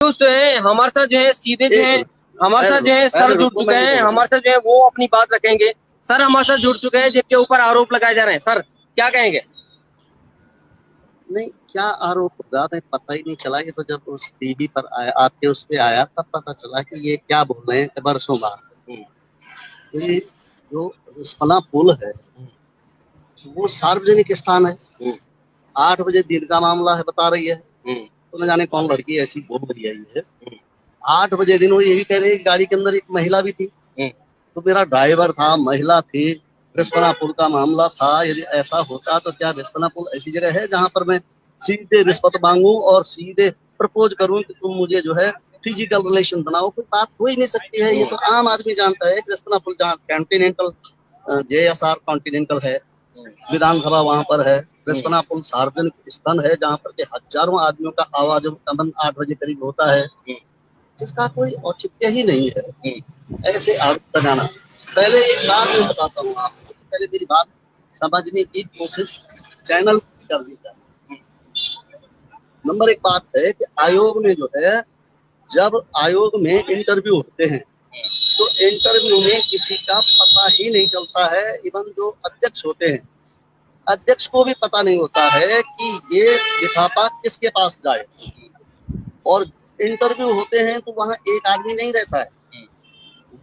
आयुष है हमारे साथ जो है सीधे जो है हमारे साथ जो है सर जुड़ चुके हैं, हमारे साथ जो है वो अपनी बात रखेंगे। सर हमारे साथ जुड़ चुके हैं जिनके ऊपर आरोप लगाए जा रहे हैं। सर क्या कहेंगे? नहीं, क्या आरोप होगा मैं पता ही नहीं चला। ये तो जब उस टीवी पर आया, आपके उस पे आया, तब पता चला कि ये क्या बोल रहे हैं बरसों बाद। ये जो रिस्पना पुल है वो सार्वजनिक स्थान है। 8 बजे दिन का मामला है, बता रही है। तो न जाने कौन लड़की ऐसी बोल रही है। 8 बजे दिन वो ये भी कह रही है कि गाड़ी के अंदर एक महिला भी थी। तो मेरा ड्राइवर था, महिला थी, रिस्पना पुल का मामला था। यदि ऐसा होता तो क्या रिस्पना पुल ऐसी जगह है जहां पर मैं सीधे रिश्वत मांगू और सीधे प्रपोज करूं कि तुम मुझे जो है फिजिकल रिलेशन बनाओ? कोई बात हो ही नहीं सकती है। ये तो आम आदमी जानता है कि रिस्पना पुल जहाँ कॉन्टिनेंटल JSR कॉन्टिनेंटल है, विधानसभा वहां पर है। रिस्पना पुल सार्वजनिक स्थल है जहाँ पर के हजारों आदमियों का आवागमन 8 बजे करीब होता है, जिसका कोई औचित्य ही नहीं है। ऐसे आरोप लगाना। पहले एक बात मैं बताता हूँ आपको, पहले मेरी बात समझने की कोशिश चैनल करनी चाहिए। नंबर एक बात है कि आयोग में जो है, जब आयोग में इंटरव्यू होते हैं तो इंटरव्यू में किसी का पता ही नहीं चलता है। इवन जो अध्यक्ष होते हैं, अध्यक्ष को भी पता नहीं होता है कि ये लिफाफा किसके पास जाए। और इंटरव्यू होते हैं तो वहाँ एक आदमी नहीं रहता है,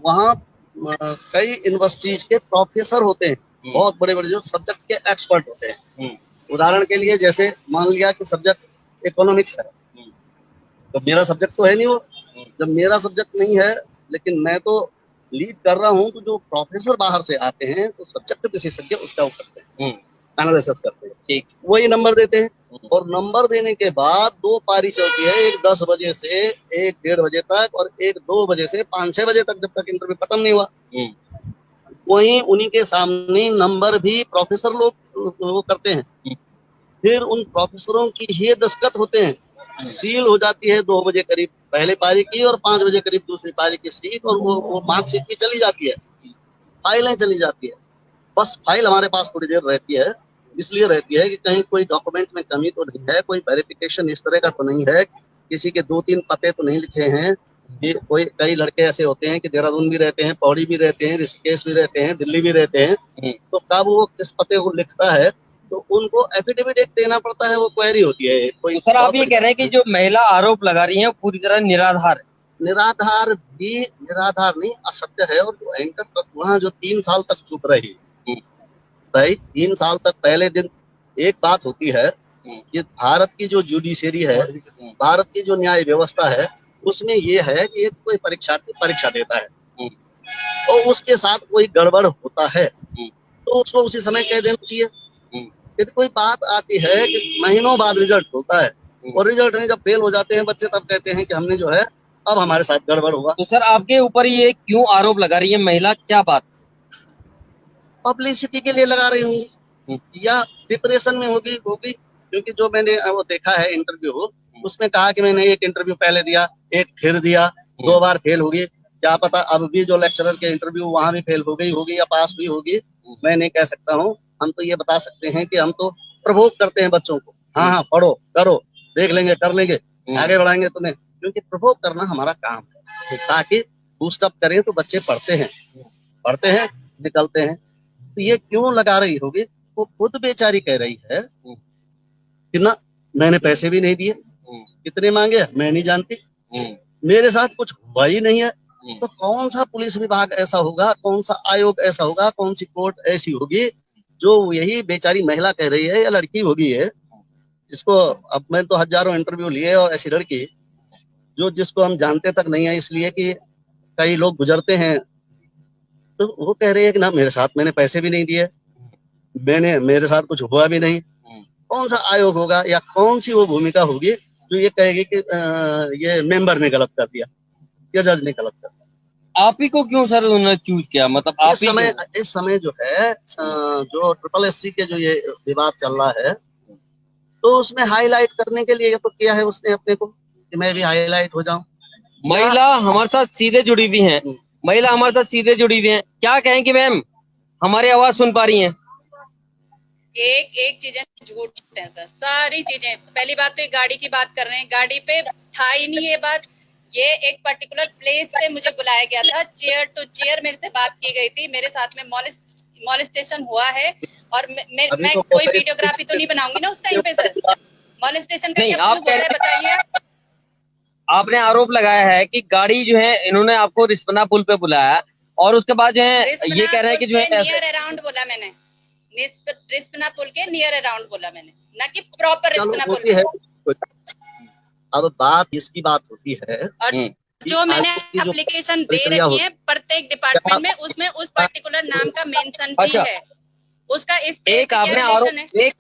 वहाँ कई यूनिवर्सिटीज के प्रोफेसर होते हैं, बहुत बड़े बड़े जो सब्जेक्ट के एक्सपर्ट होते हैं। उदाहरण के लिए जैसे मान लिया कि सब्जेक्ट इकोनॉमिक्स है, तो मेरा सब्जेक्ट तो है नहीं वो। जब मेरा सब्जेक्ट नहीं है लेकिन मैं तो लीड कर रहा हूँ, तो जो प्रोफेसर बाहर से आते हैं तो सब्जेक्ट विशेषज्ञ उसका वो करते हैं, एनालिसिस करते हैं, वही नंबर देते हैं। और नंबर देने के बाद 2 पारी चलती है, एक 10 बजे से एक 1:30 बजे तक और एक 2 बजे से 5-6 बजे तक, जब तक इंटरव्यू खत्म नहीं हुआ। वहीं उन्हीं के सामने नंबर भी प्रोफेसर लोग वो करते हैं। फिर उन प्रोफेसरों की ही दस्तखत होते हैं, सील हो जाती है 2 बजे करीब पहले पारी की और 5 बजे करीब दूसरी पारी की सील, और वो मार्कशीट भी चली जाती है, फाइलें चली जाती है। बस फाइल हमारे पास थोड़ी देर रहती है, इसलिए रहती है कि कहीं कोई डॉक्यूमेंट में कमी तो नहीं है, कोई वेरिफिकेशन इस तरह का तो नहीं है, किसी के 2-3 पते तो नहीं लिखे हैं। ये कई लड़के ऐसे होते हैं कि देहरादून भी रहते हैं, पौड़ी भी रहते हैं, ऋषिकेश भी रहते हैं, दिल्ली भी रहते हैं। तो कब वो किस पते को लिखता है तो उनको एफिडेविट एक देना पड़ता है, वो क्वेरी होती है। कोई तो सर आप ये कह रहे हैं कि जो महिला आरोप लगा रही है पूरी तरह निराधार है? निराधार भी, निराधार नहीं, असत्य है। और जो एंकर वहाँ जो 3 साल तक चुप रही, भाई 3 साल तक, पहले दिन एक बात होती है कि भारत की जो जुडिशरी है, भारत की जो न्याय व्यवस्था है, उसमें ये है कि कोई परीक्षार्थी परीक्षा देता है और उसके साथ कोई गड़बड़ होता है तो उसको उसी समय कह देना चाहिए। यदि कोई बात आती है कि महीनों बाद रिजल्ट होता है और रिजल्ट में जब फेल हो जाते हैं बच्चे, तब कहते हैं कि हमने जो है अब हमारे साथ गड़बड़ हुआ। तो सर आपके ऊपर ये क्यों आरोप लगा रही है महिला, क्या बात? पब्लिसिटी के लिए लगा रही होंगी या डिप्रेशन में होगी क्योंकि जो मैंने वो देखा है इंटरव्यू, उसमें कहा कि मैंने एक इंटरव्यू पहले दिया, एक फिर दिया, 2 बार फेल होगी। क्या पता अब भी जो लेक्चरर के इंटरव्यू वहां भी फेल हो गई होगी या पास भी होगी, मैं नहीं कह सकता हूँ। हम तो ये बता सकते हैं कि हम तो प्रवोक करते हैं बच्चों को, हाँ हाँ पढ़ो करो, देख लेंगे कर लेंगे, आगे बढ़ाएंगे तुम्हें, क्योंकि प्रवोक करना हमारा काम है, ताकि बूस्टअप करें तो बच्चे पढ़ते हैं निकलते हैं। तो ये क्यों लगा रही होगी? वो खुद बेचारी कह रही है कि ना मैंने पैसे भी नहीं दिए, कितने मांगे मैं नहीं जानती, मेरे साथ कुछ हुआ ही नहीं है। तो कौन सा पुलिस विभाग ऐसा होगा, कौन सा आयोग ऐसा होगा, कौन सी कोर्ट ऐसी होगी जो यही बेचारी महिला कह रही है या लड़की होगी है, जिसको अब मैं तो हजारों इंटरव्यू लिए और ऐसी लड़की जिसको हम जानते तक नहीं है, इसलिए कि कई लोग गुजरते हैं, तो वो कह रही है कि ना मेरे साथ मैंने पैसे भी नहीं दिए, मेरे साथ कुछ हुआ भी नहीं। कौन सा आयोग होगा या कौन सी वो भूमिका होगी जो ये कहेगी कि ये मेंबर ने गलत कर दिया या जज ने गलत कर दिया? आप ही को क्यों सर उन्होंने चूज किया, मतलब आप इस समय जो है जो SSC के जो ये विवाद चल रहा है, तो उसमें हाईलाइट करने के लिए तो किया है उसने अपने को कि मैं भी हाईलाइट हो जाऊं। महिला हमारे साथ सीधे जुड़ी हुई है, महिला हमारे साथ सीधे जुड़ी हुई है, क्या कहेंगे मैम, हमारी आवाज सुन पा रही हैं? एक चीजें झूठ है सर, सारी चीजें। पहली बात तो गाड़ी की बात कर रहे हैं, गाड़ी पे था ही नहीं ये बात। ये एक पर्टिकुलर प्लेस पे मुझे बुलाया गया था, चेयर टू चेयर मेरे से बात की गई थी, मेरे साथ में मॉलेस्टेशन हुआ है, और मैं तो कोई वीडियोग्राफी तो नहीं बनाऊंगी ना उस टाइम पे सर। मॉलेस्टेशन का क्या प्रूफ होता है बताइए। आपने आरोप लगाया है कि गाड़ी जो है इन्होंने आपको रिस्पना पुल पे बुलाया और उसके बाद जो है ये कह रहे हैं कि जो है नियर अराउंड बोला मैंने, रिस्पना पुल के नियर अराउंड बोला मैंने, ना कि प्रॉपर रिस्पना पुल पे। अब बात इसकी बात होती है, और जो मैंने एप्लीकेशन दे रखी है प्रत्येक डिपार्टमेंट में, उसमें उस पर्टिकुलर नाम का मेंशन भी है, उसका इस एक आपने आरोप, एक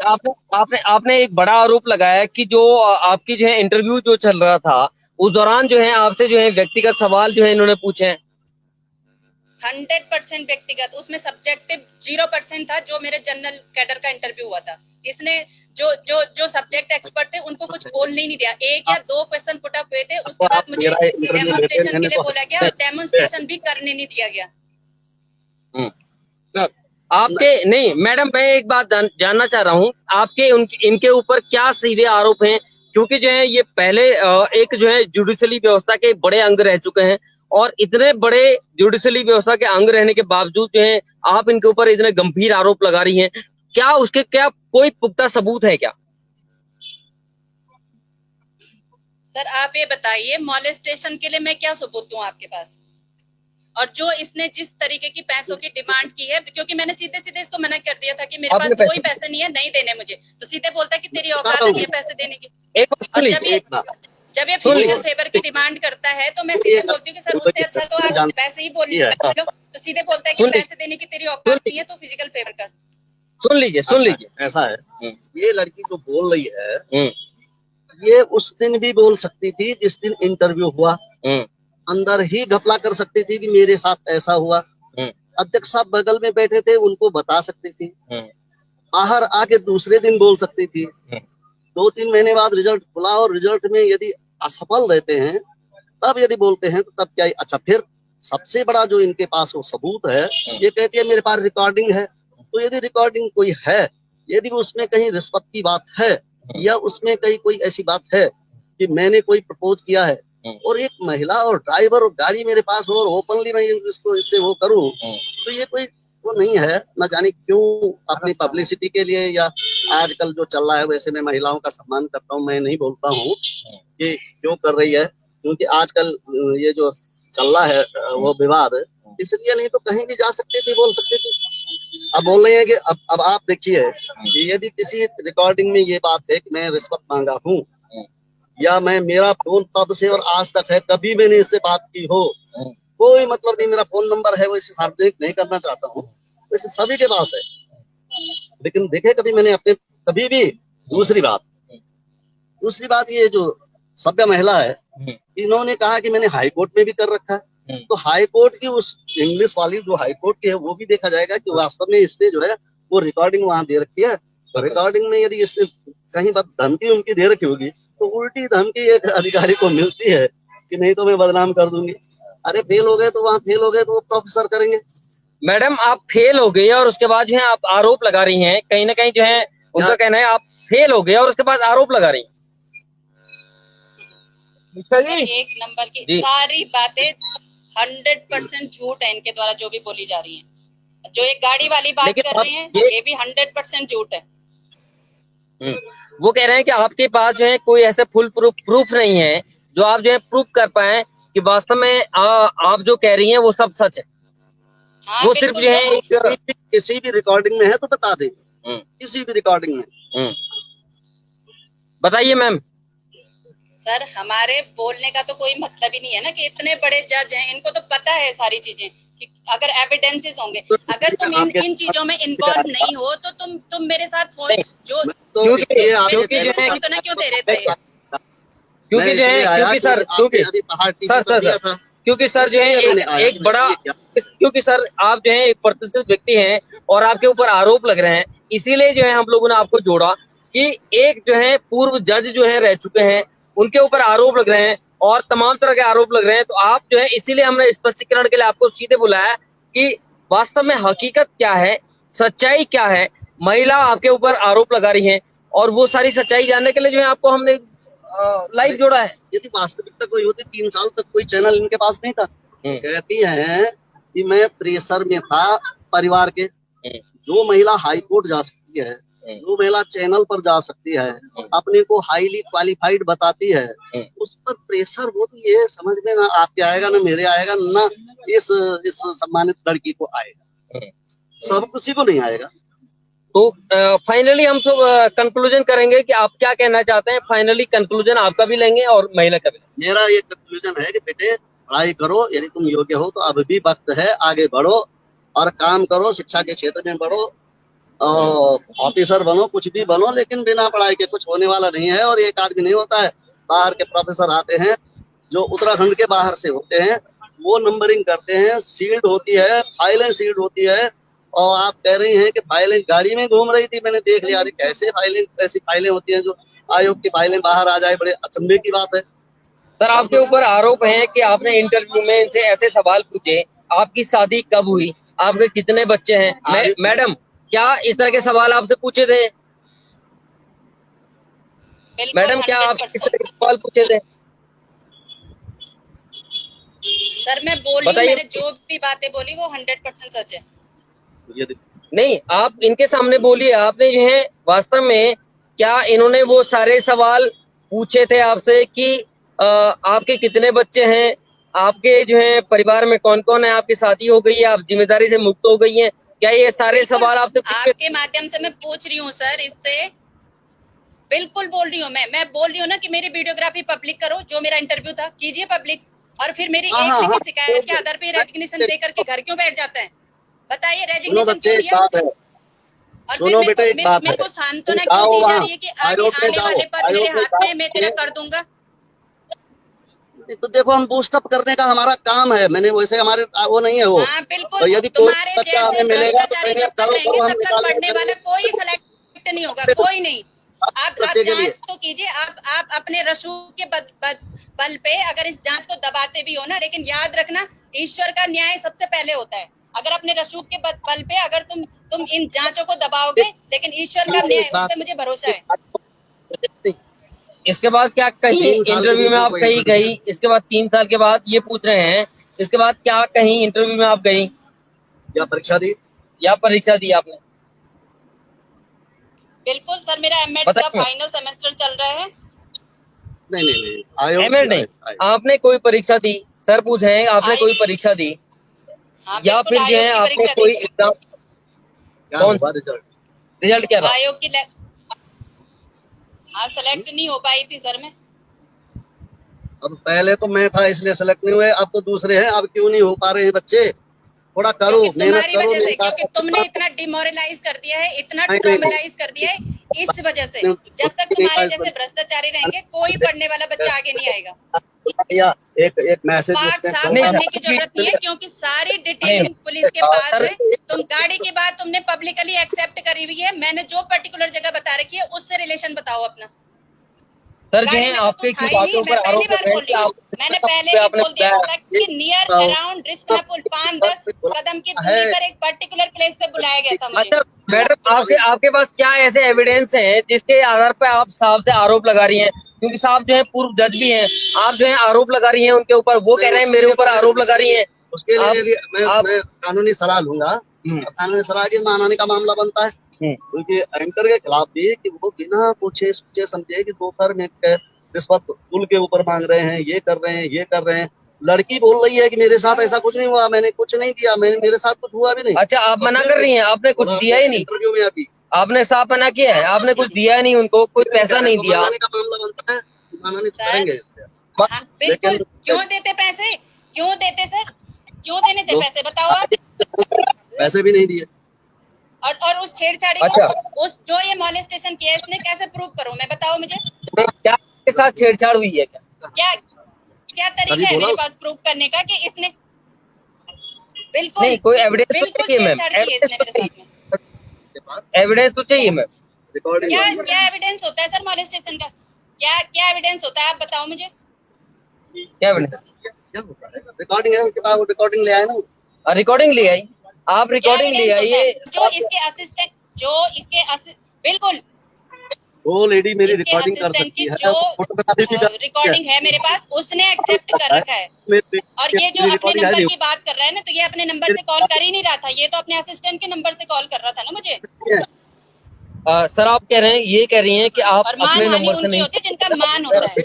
आपने एक बड़ा आरोप लगाया कि जो आपकी जो है इंटरव्यू जो चल रहा था उस दौरान जो है आपसे जो है व्यक्तिगत सवाल जो है इन्होंने पूछे हैं। 100% व्यक्तिगत, उसमें सब्जेक्टिव 0% था। जो मेरे जनरल कैडर का इंटरव्यू हुआ था, इसने जो सब्जेक्ट एक्सपर्ट थे उनको कुछ बोलने नहीं दिया। 1 या 2 क्वेश्चन पुट अप हुए थे, उसके बाद मुझे डेमोन्स्ट्रेशन के लिए बोला गया और डेमोन्स्ट्रेशन भी करने नहीं दिया गया। सर आपके नहीं मैडम, मैं एक बात जानना चाह रहा हूँ, आपके इनके ऊपर क्या सीधे आरोप हैं? क्योंकि जो है ये पहले एक जो है जुडिशली व्यवस्था के बड़े अंग रह चुके हैं और इतने बड़े जुडिशली व्यवस्था के अंग रहने के बावजूद जो है आप इनके ऊपर इतने गंभीर आरोप लगा रही हैं, क्या उसके क्या कोई पुख्ता सबूत है क्या? सर आप ये बताइए, मॉलेस्टेशन के लिए मैं क्या सबूत दूं आपके पास? और जो इसने जिस तरीके की पैसों की डिमांड की है, क्योंकि मैंने सीधे सीधे इसको मना कर दिया था कि मेरे पास कोई पैसे नहीं है, नहीं देने मुझे, तो सीधे बोलता है कि तेरी औकात नहीं है पैसे देने की। और जब ये फिजिकल फेवर की डिमांड करता है तो मैं सीधे बोलती हूँ कि सर उससे अच्छा तो आप पैसे ही बोल लो, तो सीधे बोलता है कि पैसे देने की तेरी औकात नहीं है तो फिजिकल फेवर कर। सुन लीजिए ऐसा है, ये लड़की जो बोल रही है ये उस दिन भी बोल सकती थी जिस दिन इंटरव्यू हुआ, अंदर ही घपला कर सकती थी कि मेरे साथ ऐसा हुआ। अध्यक्ष साहब बगल में बैठे थे, उनको बता सकती थी, बाहर आके दूसरे दिन बोल सकती थी। 2-3 महीने बाद रिजल्ट खुला और रिजल्ट में यदि असफल रहते हैं तब यदि बोलते हैं तो तब क्या? अच्छा, फिर सबसे बड़ा जो इनके पास वो सबूत है, ये कहती है मेरे पास रिकॉर्डिंग है। तो यदि रिकॉर्डिंग कोई है, यदि उसमें कहीं रिश्वत की बात है या उसमें कहीं कोई ऐसी बात है कि मैंने कोई प्रपोज किया है और एक महिला और ड्राइवर और गाड़ी मेरे पास हो और ओपनली मैं इसको इससे वो करूं, तो ये कोई वो नहीं है। न जाने क्यों अपनी पब्लिसिटी के लिए, या आजकल जो चल रहा है, वैसे मैं महिलाओं का सम्मान करता हूँ, मैं नहीं बोलता हूँ कि क्यों कर रही है, क्योंकि आजकल ये जो चल रहा है वो विवाद, इसलिए नहीं तो कहीं भी जा सकती थी, बोल सकती थी। अब बोल रहे हैं कि अब आप देखिए, यदि किसी रिकॉर्डिंग में ये बात है कि मैं रिश्वत मांगा हूँ या मैं, मेरा फोन तब से और आज तक है, कभी मैंने इससे बात की हो, कोई मतलब नहीं, मेरा फोन नंबर है वो इसे सार्वजनिक नहीं करना चाहता हूँ, वैसे सभी के पास है, लेकिन देखे कभी मैंने अपने कभी भी। दूसरी बात ये जो सभ्य महिला है, इन्होंने कहा कि मैंने हाई कोर्ट में भी कर रखा है, तो हाई कोर्ट की उस इंग्लिश वाली जो हाई कोर्ट की है वो भी देखा जाएगा कि वास्तव में इसने जो है वो रिकॉर्डिंग वहां दे रखी है। तो रिकॉर्डिंग में यदि इसने कहीं बात धमकी उनकी दे रखी होगी तो उल्टी धमकी एक अधिकारी को मिलती है कि नहीं तो मैं बदनाम कर दूंगी। अरे फेल हो गए तो वहाँ फेल हो गए तो वो प्रोफेसर करेंगे। मैडम आप फेल हो गए और उसके बाद जो है आप आरोप लगा रही हैं, कहीं ना कहीं जो है उनका कहना है आप फेल हो गए और उसके बाद आरोप लगा रही हैं। एक नंबर की सारी बातें 100% झूठ है इनके द्वारा जो भी बोली जा रही है। जो एक गाड़ी वाली बात कर रही है ये भी 100% झूठ है। वो कह रहे हैं कि आपके पास जो है कोई ऐसे फुल प्रूफ नहीं है जो आप जो है प्रूफ कर पाए कि वास्तव में आप जो कह रही हैं वो सब सच है। हाँ, वो सिर्फ जो है किसी भी रिकॉर्डिंग में है तो बता दें, किसी भी रिकॉर्डिंग में बताइए मैम। सर हमारे बोलने का तो कोई मतलब ही नहीं है ना कि इतने बड़े जज हैं, इनको तो पता है सारी चीजें कि अगर एविडेंसेस होंगे, अगर तुम इन चीजों में इन्वॉल्व नहीं हो तो तुम मेरे साथ फोन जो क्यों दे रहे थे? क्योंकि सर जो है एक बड़ा, क्योंकि सर आप जो है एक प्रतिष्ठित व्यक्ति हैं और आपके ऊपर आरोप लग रहे हैं, इसीलिए जो है हम लोगों ने आपको जोड़ा कि एक जो है पूर्व जज जो है रह चुके हैं उनके ऊपर आरोप लग रहे हैं और तमाम तरह के आरोप लग रहे हैं, तो आप जो है इसीलिए हमने स्पष्टीकरण के लिए आपको सीधे बुलाया कि वास्तव में हकीकत क्या है, सच्चाई क्या है। महिला आपके ऊपर आरोप लगा रही है और वो सारी सच्चाई जानने के लिए जो है आपको हमने लाइव जोड़ा है। यदि वास्तविकता कोई होती 3 साल तक कोई चैनल इनके पास नहीं था। कहती है कि मैं प्रेशर में था परिवार के। जो महिला हाई कोर्ट जा सकती है, जो महिला चैनल पर जा सकती है, अपने को हाईली क्वालिफाइड बताती है, उस पर प्रेशर वो तो ये समझ में ना आपके आएगा, ना मेरे आएगा, ना इस सम्मानित लड़की को आएगा, सब किसी को नहीं आएगा। तो फाइनली हम सब कंक्लूजन करेंगे कि आप क्या कहना चाहते हैं। फाइनली कंक्लूजन आपका भी लेंगे और महिला का भी। मेरा ये कंक्लूजन है कि बेटे पढ़ाई करो, यदि तुम योग्य हो तो अब भी वक्त है, आगे बढ़ो और काम करो, शिक्षा के क्षेत्र में बढ़ो, ऑफिसर बनो, कुछ भी बनो, लेकिन बिना पढ़ाई के कुछ होने वाला नहीं है। और एक आदमी नहीं होता है, बाहर के प्रोफेसर आते हैं जो उत्तराखंड के बाहर से होते हैं, वो नंबरिंग करते हैं, सील्ड होती है, फाइलें सील्ड होती है। और आप कह रही हैं कि फाइलें गाड़ी में घूम रही थी, मैंने देख लिया। अरे कैसे फाइलें, ऐसी फाइलें होती हैं जो आयोग की फाइलें बाहर आ जाए, बड़े अचंभे की बात है। सर आपके ऊपर आरोप है कि आपने इंटरव्यू में इनसे ऐसे सवाल पूछे, आपकी शादी कब हुई, आपके कितने बच्चे हैं। मैडम क्या इस तरह के सवाल आपसे पूछे थे? मैडम क्या आप इस तरह के सवाल पूछे थे? सर मैं बोल रही हूँ, मैंने जो भी बातें बोली वो 100% सच है। नहीं, आप इनके सामने बोलिए, आपने जो है वास्तव में क्या इन्होंने वो सारे सवाल पूछे थे आपसे कि आपके कितने बच्चे हैं, आपके जो है परिवार में कौन कौन है, आपकी शादी हो गई है, आप जिम्मेदारी से मुक्त हो गई हैं, क्या ये सारे सवाल आपसे आपके माध्यम से मैं पूछ रही हूँ सर, इससे बिल्कुल बोल रही हूँ मैं बोल रही हूँ ना कि मेरी वीडियोग्राफी पब्लिक करो, जो मेरा इंटरव्यू था कीजिए पब्लिक, और फिर मेरी एक लिखित शिकायत के आधार पर रेजिग्नेशन दे करके घर क्यों बैठ जाता है, बताइए रेजिग्नेशन क्यों दिया? और फिर मेरे को सांत्वना क्यों दी जा रही है कि आने वाले पद मेरे हाथ में, मैं तेरा कर दूंगा। तो देखो हम बूस्टअप करने का हमारा काम है, मैंने वैसे हमारे वो नहीं है वो। हाँ बिल्कुल, यदि तुम्हारे जैसे भ्रष्टाचारी जब तक रहेंगे तब तक बढ़ने वाला कोई सेलेक्ट नहीं होगा, कोई नहीं। आप जांच तो कीजिए, आप अपने रसूख के बल पे अगर इस जांच को दबाते भी हो ना, लेकिन याद रखना ईश्वर का न्याय सबसे पहले होता है। अगर अपने रसूख के बल पे अगर तुम इन जांचों को दबाओगे, लेकिन ईश्वर का न्याय, उस पे मुझे भरोसा है। इसके बाद क्या कहीं इंटरव्यू में आप कहीं गई, इसके बाद 3 साल के बाद ये पूछ रहे हैं, इसके बाद क्या कहीं इंटरव्यू में आप गई या परीक्षा दी? आपने? बिल्कुल सर, मेरा एमएड का फाइनल सेमेस्टर चल रहा है। नहीं एमएड नहीं, आपने कोई परीक्षा दी? सर पूछ रहे हैं आपने कोई परीक्षा दी? हाँ, या फिर जो है आपने कोई एग्जाम? कौन सा रिजल्ट क्या रहा? आयोग की हाँ सेलेक्ट नहीं हो पाई थी सर मैं। अब पहले तो मैं था इसलिए सेलेक्ट नहीं हुए, अब तो दूसरे हैं, अब क्यों नहीं हो पा रहे हैं बच्चे? थोड़ा करो, मेहनत करो। क्योंकि तुमने इतना डिमोरलाइज कर दिया है, इतना ट्रॉमलाइज कर दिया है, इस वजह से। जब तक तुम्हारे जैसे भ्रष्टाचारी रहेंगे कोई पढ़ने वाला बच्चा आगे नहीं आएगा। एक मैसेज करने की जरूरत नहीं है, क्योंकि सारी डिटेल पुलिस के पास है। तुम गाड़ी की बात तुमने पब्लिकली एक्सेप्ट करी हुई है, मैंने जो पर्टिकुलर जगह बता रखी है उससे रिलेशन बताओ अपना। सर जो है आपके की बातों पर आरोप कर रहे हैं, मैंने पहले भी बोल दिया था कि नियर अराउंड रिस्पना पुल 5-10 कदम की दूरी पर एक पर्टिकुलर प्लेस पे बुलाया गया था मुझे। मैडम आपके पास क्या ऐसे एविडेंस हैं जिसके आधार पर आप साहब से आरोप लगा रही हैं? क्योंकि साहब जो है पूर्व जज भी हैं, आप जो है आरोप लगा रही हैं उनके ऊपर, वो कह रहे हैं मेरे ऊपर आरोप लगा रही हैं। उसके लिए मैं कानूनी सलाह लूंगा, कानूनी सलाह की मानहानि का मामला बनता है, क्योंकि एंकर के खिलाफ भी कि वो बिना पूछे सोचे समझे कि दोपहर में रिश्वत पुल के ऊपर मांग रहे हैं, ये कर रहे हैं। लड़की बोल रही है कि मेरे साथ ऐसा कुछ नहीं हुआ, मैंने कुछ नहीं दिया, मेरे साथ कुछ हुआ भी नहीं। अच्छा, आप मना कर रही हैं, आपने कुछ दिया ही नहीं इंटरव्यू में? अभी आपने साफ मना किया है, आपने कुछ दिया नहीं उनको, कोई पैसा नहीं दिया। का मामला बनता है, मानहानि करेंगे इससे। बिल्कुल, क्यों देते पैसे, क्यों देते सर, क्यों देने थे पैसे, बताओ आप? पैसे भी नहीं दिए। और उस छेड़छाड़ी को, उस जो ये मॉलेस्टेशन किया इसने कैसे प्रूव करूं मैं, बताओ मुझे। क्या के साथ छेड़छाड़ हुई है? क्या तरीका है मेरे पास प्रूव करने का कि इसने बिल्कुल नहीं कोई एविडेंस बिल्कुल छेड़छाड़ की है इसने मेरे साथ में? एविडेंस तो चाहिए मैम। क्या एविडेंस होता है सर मॉलेस्टेशन का? क्या एविडेंस होता है, आप बताओ मुझे। क्या एविडेंस? रिकॉर्डिंग है उनके पास, वो रिकॉर्डिंग ले आए ना। रिकॉर्डिंग ले आई, आप रिकॉर्डिंग ले आइए। जो इसके असिस्टेंट, बिल्कुल वो लेडी मेरी इसके रिकॉर्डिंग कर असिस्टेंट सकती की है, जो फोटोग्राफी भी कर रिकॉर्डिंग है मेरे पास, उसने एक्सेप्ट कर रखा है। और ये जो अपने नंबर की बात कर रहा है ना, तो ये अपने नंबर से कॉल कर ही नहीं रहा था, ये तो अपने असिस्टेंट के नंबर से कॉल कर रहा था ना मुझे। सर आप कह रहे हैं, ये कह रही हैं कि आप और अपने मानहानि नंबर से उनकी नहीं। होती है जिनका मान होता है।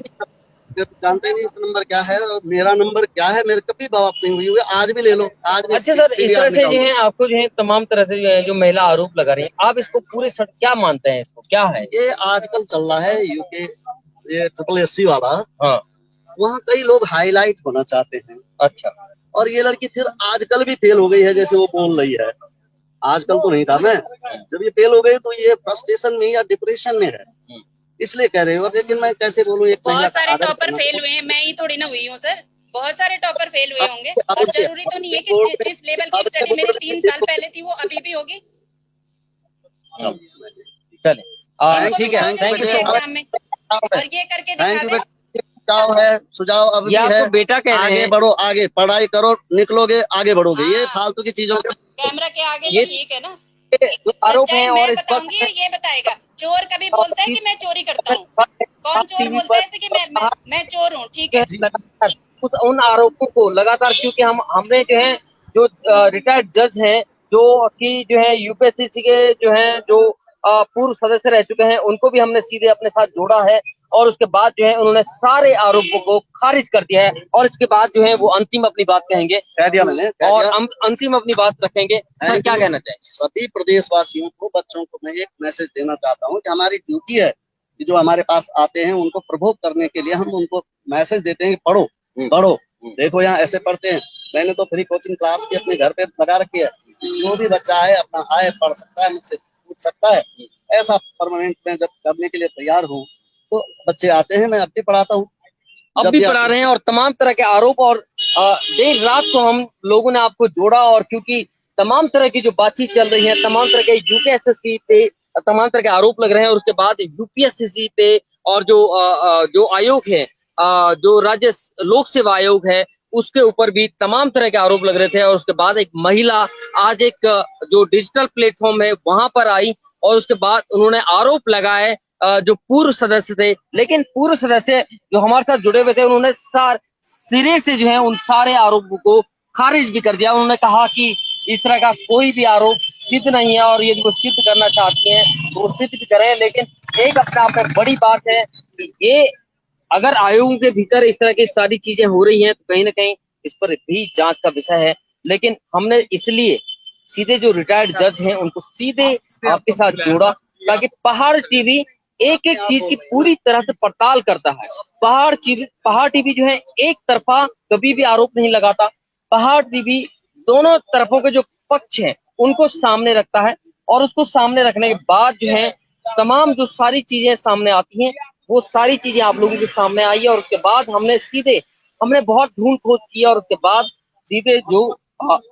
जानते ही नहीं इसका नंबर क्या है और मेरा नंबर क्या है, मेरे कभी बात नहीं हुई है, आज भी ले लो, आज भी। अच्छा सर, इस तरह से जो है आपको जो है तमाम तरह से जो है जो महिला आरोप लगा रही है, आप इसको पूरे सट क्या मानते हैं, इसको क्या है? ये आजकल चल रहा है यूके, ये SSC वाला। हाँ, वहाँ कई लोग हाईलाइट होना चाहते हैं। अच्छा। और ये लड़की फिर आजकल भी फेल हो गई है, जैसे वो बोल रही है। आजकल तो नहीं था मैं, जब ये फेल हो गई तो ये फ्रस्ट्रेशन में या डिप्रेशन में है, इसलिए कह रहे हो। लेकिन मैं कैसे बोलूं, एक बहुत सारे टॉपर फेल हुए हैं, मैं ही थोड़ी ना हुई हूँ सर, बहुत सारे टॉपर फेल हुए होंगे। और जरूरी तो नहीं है कि जिस लेवल की स्टडी मेरी 3 साल पहले थी वो अभी भी होगी। चले ठीक है, thank you so much. Exam में और ये करके दिखा दे। सुझाव अब भी है, बेटा कह रहे आगे हैं बढ़ो, आगे पढ़ाई करो, निकलोगे आगे बढ़ोगे। ये फालतू की चीजों के कैमरा के आगे ये तो ठीक है ना, जो आरोप है। और मैं बताऊंगी ये बताएगा। चोर कभी बोलता है कि मैं चोरी करता हूँ? कौन चोर बोलता है कि मैं चोर हूँ? ठीक है, उन आरोपों को लगातार, क्योंकि हमने जो है जो रिटायर्ड जज हैं, जो कि जो है यूपीएससी के जो है जो पूर्व सदस्य रह चुके हैं, उनको भी हमने सीधे अपने साथ जोड़ा है। और उसके बाद जो है उन्होंने सारे आरोपों को खारिज कर दिया है। और इसके बाद जो है वो अंतिम अपनी बात कहेंगे, कह दिया मैंने, और अंतिम अपनी बात रखेंगे। सर क्या कहना चाहिए? सभी प्रदेशवासियों को, बच्चों को मैं एक मैसेज देना चाहता हूँ कि हमारी ड्यूटी है कि जो हमारे पास आते हैं उनको प्रभोग करने के लिए हम उनको मैसेज देते हैं कि पढ़ो पढ़ो। देखो यहाँ ऐसे पढ़ते हैं। मैंने तो फ्री कोचिंग क्लास भी अपने घर पे लगा रखी है, जो भी बच्चा है अपना आए, पढ़ सकता है, मुझसे पूछ सकता है। ऐसा परमानेंट में जब करने के लिए तैयार हूँ तो बच्चे आते हैं, मैं अब भी पढ़ाता हूँ, अब भी पढ़ा रहे हैं। और तमाम तरह के आरोप और देर रात को हम लोगों ने आपको जोड़ा, और क्योंकि तमाम तरह की जो बातचीत चल रही है, तमाम तरह के यूपीएससी पे तमाम तरह के आरोप लग रहे हैं, और उसके बाद यूपीएससी पे और जो आयोग है, जो राज्य लोक सेवा आयोग है, उसके ऊपर भी तमाम तरह के आरोप लग रहे थे। और उसके बाद एक महिला आज एक जो डिजिटल प्लेटफॉर्म है वहां पर आई, और उसके बाद उन्होंने आरोप लगाए जो पूर्व सदस्य थे। लेकिन पूर्व सदस्य जो हमारे साथ जुड़े हुए थे, उन्होंने सिरे से जो है उन सारे आरोपों को खारिज भी कर दिया। उन्होंने कहा कि इस तरह का कोई भी आरोप सिद्ध नहीं है, और ये जो सिद्ध करना चाहती हैं तो वो सिद्ध भी करें। लेकिन एक अपने आप में बड़ी बात है कि ये अगर आयोगों के भीतर इस तरह की सारी चीजें हो रही हैं तो कहीं ना कहीं इस पर भी जांच का विषय है। लेकिन हमने इसलिए सीधे जो रिटायर्ड जज हैं उनको सीधे आपके साथ जोड़ा, ताकि पहाड़ टीवी एक एक चीज की पूरी तरह से पड़ताल करता है। पहाड़ टीवी जो है एक तरफा कभी भी आरोप नहीं लगाता। पहाड़ टीवी दोनों तरफों के जो पक्ष हैं उनको सामने रखता है, और उसको सामने रखने के बाद जो है तमाम जो सारी चीजें सामने आती हैं वो सारी चीजें आप लोगों के सामने आई है। और उसके बाद हमने बहुत ढूंढ खोज की, और उसके बाद सीधे जो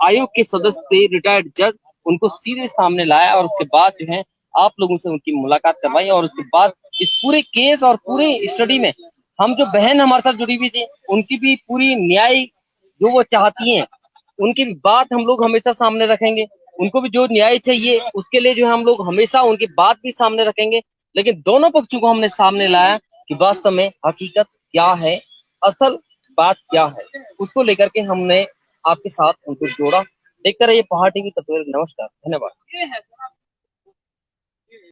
आयोग के सदस्य थे रिटायर्ड जज, उनको सीधे सामने लाया, और उसके बाद जो है आप लोगों से उनकी मुलाकात करवाई। और उसके बाद इस पूरे केस और पूरे स्टडी में हम जो बहन हमारे साथ जुड़ी हुई थी, उनकी भी पूरी न्याय जो वो चाहती हैं, उनकी भी बात हम लोग हमेशा सामने रखेंगे। उनको भी जो न्याय चाहिए उसके लिए जो है हम लोग हमेशा उनकी बात भी सामने रखेंगे। लेकिन दोनों पक्षों को हमने सामने लाया कि वास्तव में हकीकत क्या है, असल बात क्या है, उसको लेकर के हमने आपके साथ उनको जोड़ा। देखते रहिए पहाड़ टीवी। तब तक नमस्कार, धन्यवाद।